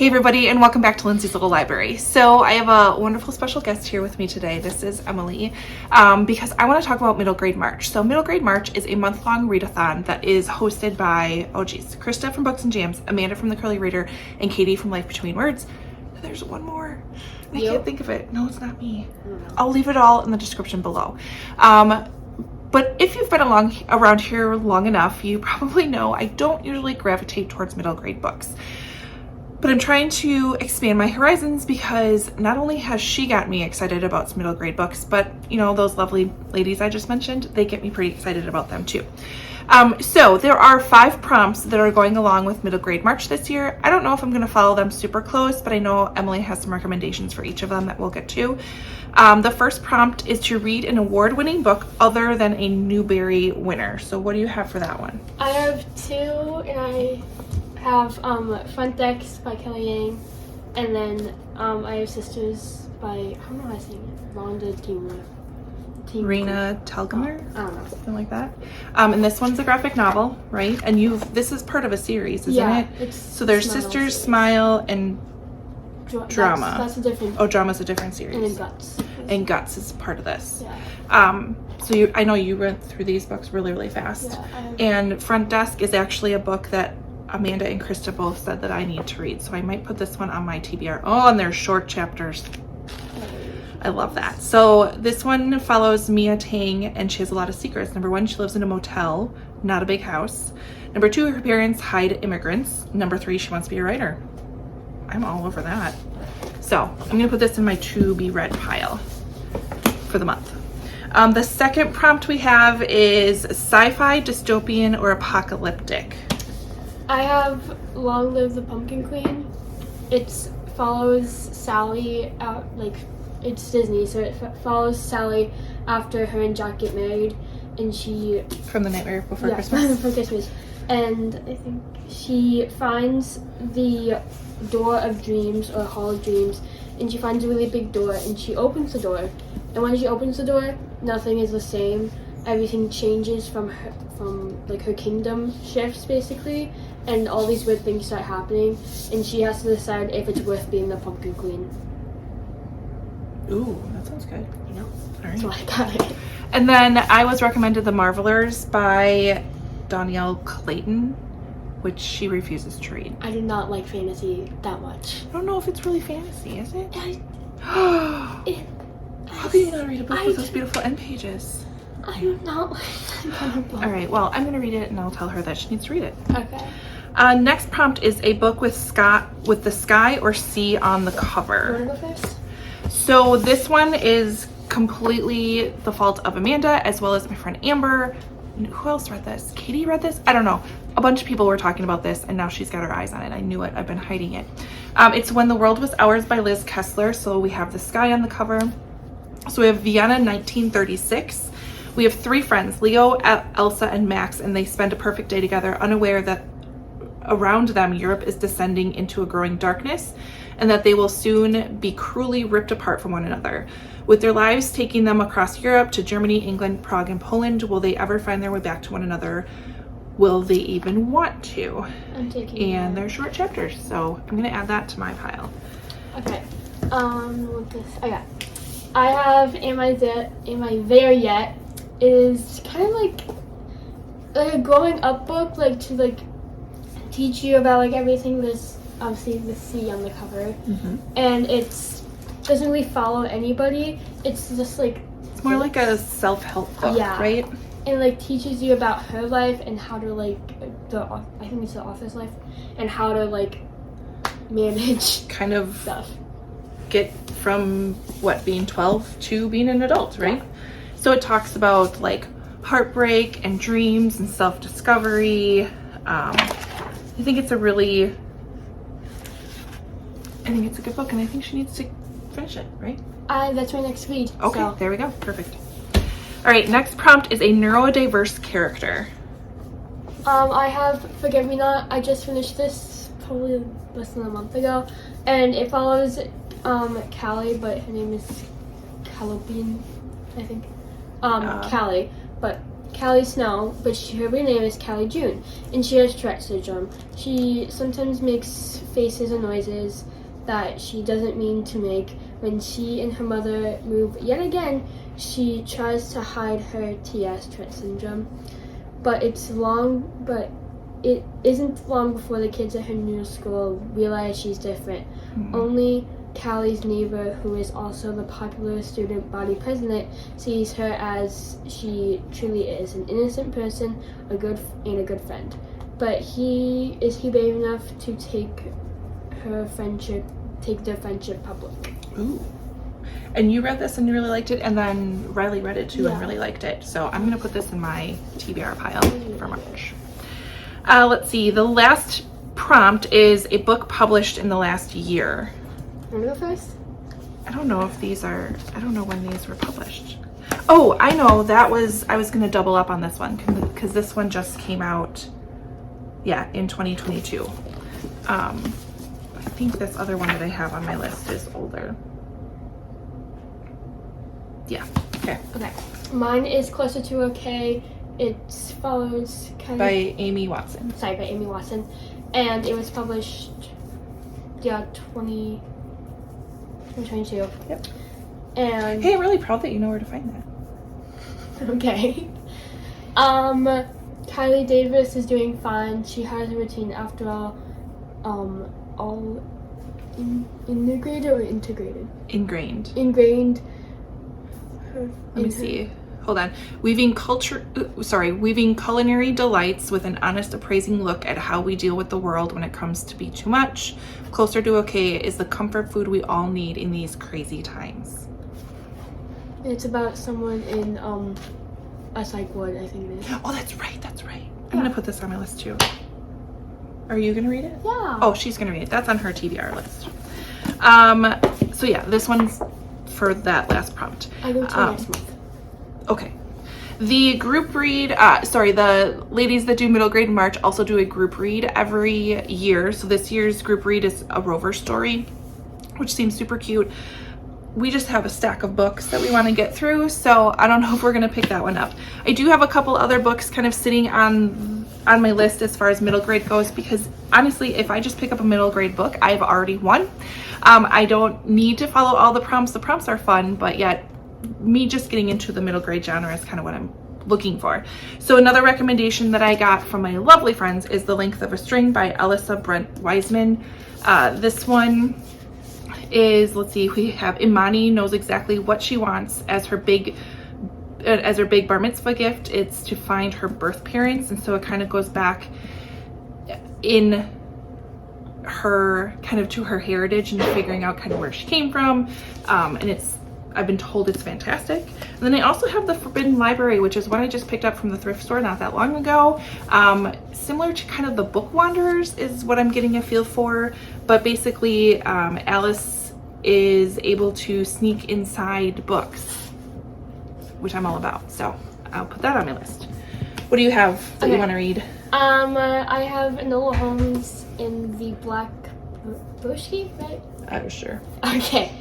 Hey everybody, and welcome back to Lindsey's Little Library. So I have a wonderful special guest here with me today. This is Emily, because I want to talk about Middle Grade March. So Middle Grade March is a month-long readathon that is hosted by, Krista from Books and Jams, Amanda from The Curly Reader, and Katie from Life Between Words. There's one more. I can't think of it. No, it's not me. I'll leave it all in the description below. But if you've been around here long enough, you probably know I don't usually gravitate towards middle grade books. But I'm trying to expand my horizons because not only has she got me excited about some middle grade books, but you know, those lovely ladies I just mentioned, they get me pretty excited about them too. So there are 5 prompts that are going along with Middle Grade March this year. I don't know if I'm going to follow them super close, but I know Emily has some recommendations for each of them that we'll get to. The first prompt is to read an award-winning book other than a Newbery winner. So what do you have for that one? I have 2, and I have Front Decks by Kelly Yang, and then I have Sisters by, how am I saying it? Rena Telgemeier? I don't know. Something like that. And this one's a graphic novel, right? And this is part of a series, isn't it? So there's Sisters, series. Smile, and Drama. That's a different. Oh, Drama's a different series. And then Guts. And Guts is part of this. Yeah. So I know you read through these books really, really fast. Yeah, and Front Desk is actually a book that Amanda and Krista both said that I need to read. So I might put this one on my TBR. Oh, and there's short chapters. I love that. So this one follows Mia Tang, and she has a lot of secrets. Number 1, she lives in a motel, not a big house. Number 2, her parents hide immigrants. Number 3, she wants to be a writer. I'm all over that. So I'm gonna put this in my to be read pile for the month. The second prompt we have is sci-fi, dystopian, or apocalyptic. I have Long Live the Pumpkin Queen. It follows Sally out, it's Disney, so it follows Sally after her and Jack get married, and she... From The Nightmare Before Christmas? Before Christmas. And I think she finds the Door of Dreams, or Hall of Dreams, and she finds a really big door, and she opens the door. And when she opens the door, nothing is the same. Everything changes from her kingdom shifts, basically, and all these weird things start happening, and she has to decide if it's worth being the Pumpkin Queen. Ooh, that sounds good. You know? All right. So I got it. And then I was recommended The Marvelers by Danielle Clayton, which she refuses to read. I do not like fantasy that much. I don't know if it's really fantasy, is it? How can you not read a book with those beautiful end pages? I do not like that kind of book. All right, well, I'm going to read it, and I'll tell her that she needs to read it. Okay. Next prompt is a book with the sky or sea on the cover. You want to go first? So this one is completely the fault of Amanda, as well as my friend Amber. Who else read this? Katie read this? I don't know. A bunch of people were talking about this, and now she's got her eyes on it. I knew it. I've been hiding it. It's When the World Was Ours by Liz Kessler. So we have the sky on the cover. So we have Vienna 1936. We have 3 friends, Leo, Elsa, and Max, and they spend a perfect day together, unaware that around them Europe is descending into a growing darkness, and that they will soon be cruelly ripped apart from one another. With their lives taking them across Europe to Germany, England, Prague, and Poland, will they ever find their way back to one another? Will they even want to? I'm taking And they're short chapters, so I'm going to add that to my pile. Okay. What this? Okay. I have Am I There Yet? It is kind of like a growing up book, to teach you about everything. There's obviously the sea on the cover, and it doesn't really follow anybody. It's just it's more like a self-help book, right? And teaches you about her life and how to I think it's the author's life, and how to manage kind of stuff. Get from being 12 to being an adult, right? Yeah. So it talks about heartbreak and dreams and self-discovery. I think it's a good book, and I think she needs to finish it, right? That's my next read. Okay, so. There we go. Perfect. All right, next prompt is a neurodiverse character. I have Forgive Me Not. I just finished this probably less than a month ago, and it follows Callie, but her name is Callopine, I think. Callie, but Callie Snow, but her real name is Callie June, and she has Tourette syndrome. She sometimes makes faces and noises that she doesn't mean to make. When she and her mother move yet again, she tries to hide her TS, Tourette syndrome. But it isn't long before the kids at her new school realize she's different. Mm-hmm. Only Callie's neighbor, who is also the popular student body president, sees her as she truly is, an innocent person, a good friend. But is he brave enough to take their friendship public? Ooh. And you read this and you really liked it, and then Riley read it too and really liked it. So I'm gonna put this in my TBR pile for March. Let's see, the last prompt is a book published in the last year. Want to go first? I don't know when these were published. Oh, I know, I was gonna double up on this one because this one just came out, in 2022. I think this other one that I have on my list is older. Yeah, okay. Okay, mine is Closer to Okay. It follows by Amy Watson. By Amy Watson, and it was published 2022. Yep. And hey, I'm really proud that you know where to find that. Okay. Kylie Davis is doing fine. She has a routine after all. Integrated or integrated? Ingrained. Let me see. Hold on. Weaving culinary delights with an honest, appraising look at how we deal with the world when it comes to be too much. Closer to Okay is the comfort food we all need in these crazy times. It's about someone in a psych ward, I think it is. Oh, that's right. I'm gonna put this on my list too. Are you gonna read it? Yeah. Oh, she's gonna read it. That's on her TBR list. So yeah, this one's for that last prompt. I go to next month. Okay. The group read, the ladies that do middle grade March also do a group read every year. So this year's group read is a Rover story, which seems super cute. We just have a stack of books that we want to get through, so I don't know if we're going to pick that one up. I do have a couple other books kind of sitting on my list as far as middle grade goes, because honestly, if I just pick up a middle grade book, I've already won. I don't need to follow all the prompts. The prompts are fun, but yet me just getting into the middle grade genre is kind of what I'm looking for. So another recommendation that I got from my lovely friends is The Length of a String by Alyssa Brent Wiseman. This one is, let's see, we have Imani knows exactly what she wants as her big bar mitzvah gift. It's to find her birth parents, and so it kind of goes back in her kind of to her heritage and figuring out kind of where she came from, and I've been told it's fantastic. And then I also have The Forbidden Library, which is one I just picked up from the thrift store not that long ago. Similar to kind of the Book Wanderers is what I'm getting a feel for, but basically Alice is able to sneak inside books, which I'm all about. So I'll put that on my list. What do you have that you want to read? I have Enola Holmes in the Black Bushki, right? I was sure. Okay.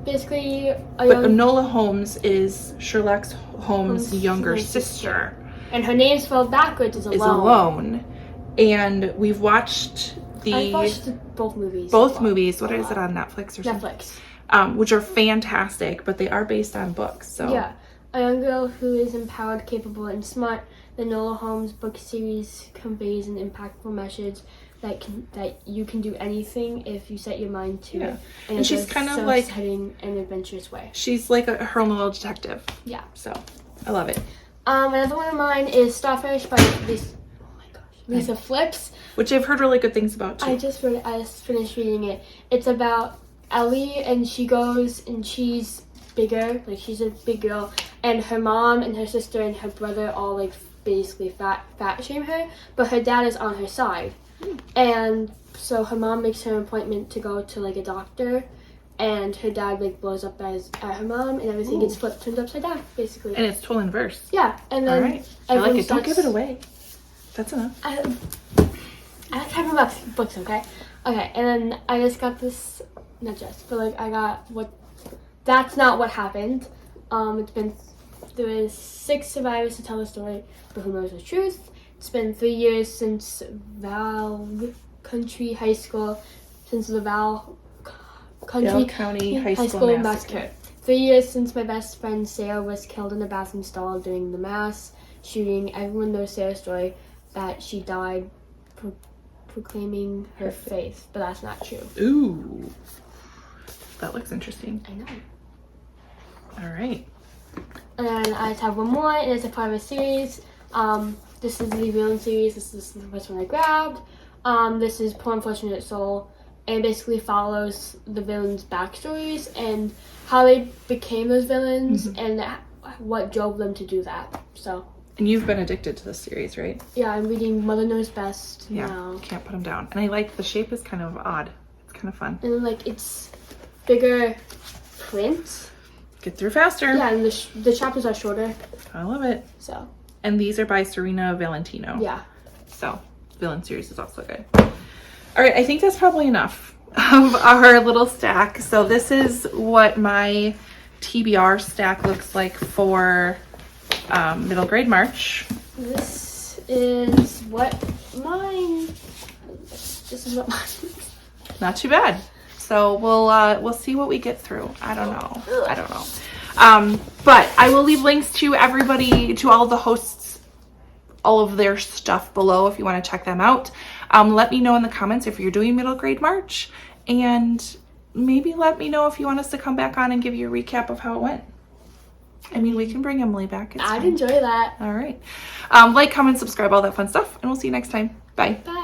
Basically, Enola Holmes is Sherlock Holmes' younger sister. And her name spelled backwards is Alone. And we've watched I watched both movies. Both movies. What is it on Netflix or something? Netflix. Which are fantastic, but they are based on books. So yeah, a young girl who is empowered, capable, and smart. The Enola Holmes book series conveys an impactful message that you can do anything if you set your mind to it. And she's kind of like exciting and adventurous way. She's like her own little detective. Yeah. So I love it. Another one of mine is Starfish by Lisa Flips, which I've heard really good things about too. I just finished reading it. It's about Ellie, and she goes and she's bigger, like she's a big girl, and her mom and her sister and her brother all like basically fat shame her, but her dad is on her side. And so her mom makes her an appointment to go to like a doctor, and her dad like blows up at her mom, and everything gets turned upside down basically. And it's total inverse. Yeah, and then all right. I like it. Don't give it away. That's enough. I like having books, okay? Okay, and then I just got this, not just, but like I got That's Not What Happened. It's been there is 6 survivors to tell the story, but who knows the truth? It's been 3 years since Val Country High School, since the Val County High School Massacre. 3 years since my best friend Sarah was killed in a bathroom stall during the mass shooting. Everyone knows Sarah's story, that she died proclaiming her faith, but that's not true. Ooh, that looks interesting. I know. All right. And then I just have one more, and it's a private series. This is the villain series. This is the first one I grabbed. This is Poor Unfortunate Soul, and it basically follows the villains' backstories and how they became those villains and what drove them to do that. So. And you've been addicted to this series, right? Yeah, I'm reading Mother Knows Best Yeah, now. can't put them down. And I like the shape is kind of odd. It's kind of fun. And then, like, it's bigger print. Get through faster. Yeah, and the chapters are shorter. I love it. So. And these are by Serena Valentino. Yeah. So, villain series is also good. All right, I think that's probably enough of our little stack. So this is what my TBR stack looks like for middle grade March. This is what mine. This is what mine is. Not too bad. So we'll see what we get through. I don't know. But I will leave links to everybody, to all of the hosts, all of their stuff below if you want to check them out. Let me know in the comments if you're doing middle grade March, and maybe let me know if you want us to come back on and give you a recap of how it went. I mean, we can bring Emily back. I'd enjoy that. All right. Like, comment, subscribe, all that fun stuff, and we'll see you next time. Bye. Bye.